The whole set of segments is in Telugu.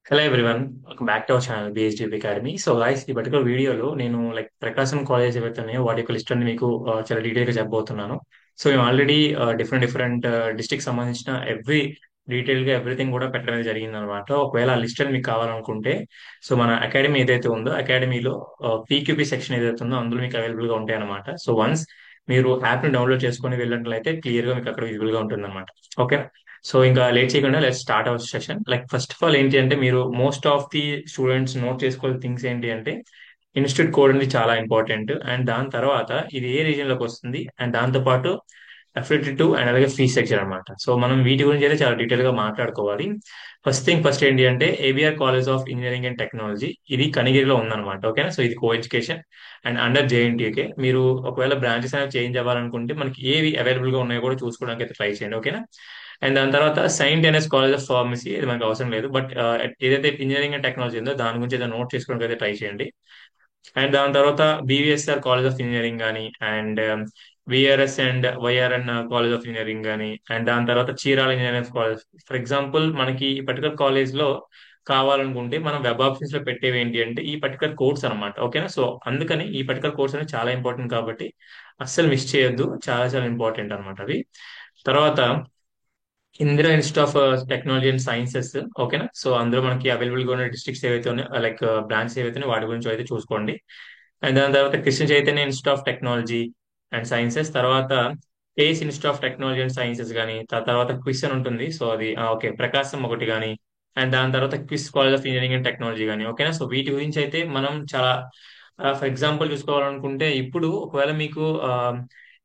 Hello everyone, welcome back to our channel BSDP academy. So guys, ఈ పర్టికులర్ వీడియోలో నేను ప్రకాశం కాలేజ్ ఏవైతే ఉన్నాయో వాటి యొక్క లిస్ట్ అని మీకు చాలా డీటెయిల్ గా చెప్పబోతున్నాను. సో మేము ఆల్రెడీ డిఫరెంట్ డిఫరెంట్ డిస్ట్రిక్ట్ సంబంధించిన డీటెయిల్ గా ఎవ్రీథింగ్ కూడా పెట్టడం జరిగింది అనమాట. ఒకవేళ ఆ లిస్ట్ అని మీకు కావాలనుకుంటే, సో మన అకాడమీ ఏదైతే ఉందో అకాడమీలో పీక్యూపీ సెక్షన్ ఏదైతే ఉందో అందులో మీకు అవైలబుల్ గా ఉంటాయి అనమాట. సో వన్స్ మీరు యాప్ ని డౌన్లోడ్ చేసుకొని వెళ్ళినట్లయితే క్లియర్ గా మీకు అక్కడ విజిబుల్ గా ఉంటుంది అనమాట. ఓకే. సో ఇంకా లేట్ చేయకుండా let start our session. First of all ఏంటి అంటే, మీరు most of the students note చేసుకోవాల్సిన థింగ్స్ ఏంటి అంటే, ఇన్స్టిట్యూట్ కోడ్ అనేది చాలా ఇంపార్టెంట్. అండ్ దాని తర్వాత ఇది ఏ రీజన్ లోకి వస్తుంది, అండ్ దాంతో పాటు అఫిలియేటెడ్ అండ్ అలాగే ఫీ స్ట్రక్చర్ అనమాట. సో మనం వీటి గురించి అయితే చాలా డీటెయిల్ గా మాట్లాడుకోవాలి. ఫస్ట్ థింగ్ ఫస్ట్ ఏంటి అంటే, ABR college of engineering and technology ఇది కనిగిరిలో ఉందన్నమాట. ఓకేనా. సో ఇది co education and under JNTK. మీరు ఒకవేళ బ్రాంచెస్ అనేవి చేంజ్ అవ్వాలనుకుంటే మనకి ఏవి అవైలబుల్ గా ఉన్నాయో కూడా చూసుకోవడానికి అయితే ట్రై చేయండి. ఓకేనా. అండ్ దాని తర్వాత సెయింట్ ఎనెస్ కాలేజ్ ఆఫ్ ఫార్మసీ, ఇది మనకు అవసరం లేదు. బట్ ఏదైతే ఇంజనీరింగ్ అండ్ టెక్నాలజీ ఉందో దాని గురించి ఏదైనా నోట్ చేసుకోవడానికి అయితే ట్రై చేయండి. అండ్ దాని తర్వాత బీవీఎస్ఆర్ కాలేజ్ ఆఫ్ ఇంజనీరింగ్ కానీ, and VRS and YRN college of engineering కానీ, అండ్ దాని తర్వాత Chirala engineering college. For example మనకి ఈ పర్టికులర్ కాలేజ్ లో కావాలనుకుంటే మనం వెబ్ ఆప్షన్స్ లో పెట్టేవి ఏంటి అంటే ఈ పర్టికులర్ కోర్స్ అనమాట. ఓకేనా. సో అందుకని ఈ పర్టికులర్ కోర్స్ అనేది చాలా ఇంపార్టెంట్ కాబట్టి అస్సలు మిస్ చేయొద్దు. చాలా చాలా ఇంపార్టెంట్ అనమాట అవి. తర్వాత Indira institute of technology and sciences. ఓకేనా. సో అందులో మనకి అవైలబుల్ గా ఉన్న డిస్ట్రిక్ట్స్ ఏవైతే ఉన్నాయో బ్రాంచెస్ ఏవైతే ఉన్నాయో వాటి గురించి అయితే చూసుకోండి. అండ్ దాని తర్వాత Krishna Chaitanya institute of technology and sciences, తర్వాత ACE institute of technology and sciences కానీ, తర్వాత క్విస్ అని ఉంటుంది. సో అది ఓకే ప్రకాశం ఒకటి కానీ, అండ్ దాని తర్వాత QIS college of engineering and technology కానీ. ఓకేనా. సో వీటి గురించి అయితే మనం చాలా ఫర్ ఎగ్జాంపుల్ చూసుకోవాలనుకుంటే, ఇప్పుడు ఒకవేళ మీకు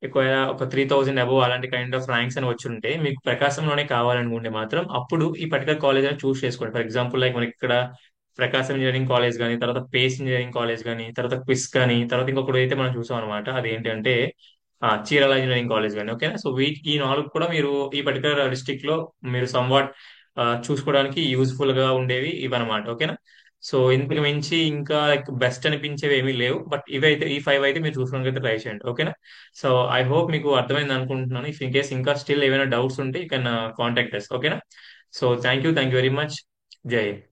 ఒకవేళ ఒక 3000 అబోవ్ అలాంటి కైండ్ ఆఫ్ ర్యాంక్స్ అని వచ్చి ఉంటే మీకు ప్రకాశంలోనే కావాలనుకుంటే మాత్రం అప్పుడు ఈ పర్టికులర్ కాలేజ్ అని చూస్ చేసుకోండి. ఫర్ ఎగ్జాంపుల్ మనకి ఇక్కడ ప్రకాశం ఇంజనీరింగ్ కాలేజ్ కానీ, తర్వాత పేస్ ఇంజనీరింగ్ కాలేజ్ కానీ, తర్వాత క్విస్ కానీ, తర్వాత ఇంకొకటి అయితే మనం చూసాం అనమాట. అదేంటంటే చీరాల ఇంజనీరింగ్ కాలేజ్ కానీ. ఓకేనా. సో ఈ నాలుగు కూడా మీరు ఈ పర్టికులర్ డిస్ట్రిక్ట్ లో మీరు సంవాట్ చూసుకోవడానికి యూస్ఫుల్ గా ఉండేవి ఇవన్నమాట. ఓకేనా. సో ఇంతకు మించి ఇంకా బెస్ట్ అనిపించేవి ఏమీ లేవు. బట్ ఇవైతే ఈ ఫైవ్ అయితే మీరు చూసుకోవడానికి అయితే ట్రై చేయండి. ఓకేనా. సో ఐ హోప్ మీకు అర్థమైంది అనుకుంటున్నాను. ఇఫ్ ఇన్ కేస్ ఇంకా స్టిల్ ఏమైనా డౌట్స్ ఉంటే యూ కెన్ కాంటాక్ట్ అస్. ఓకేనా. So thank you very much. జై హింద్.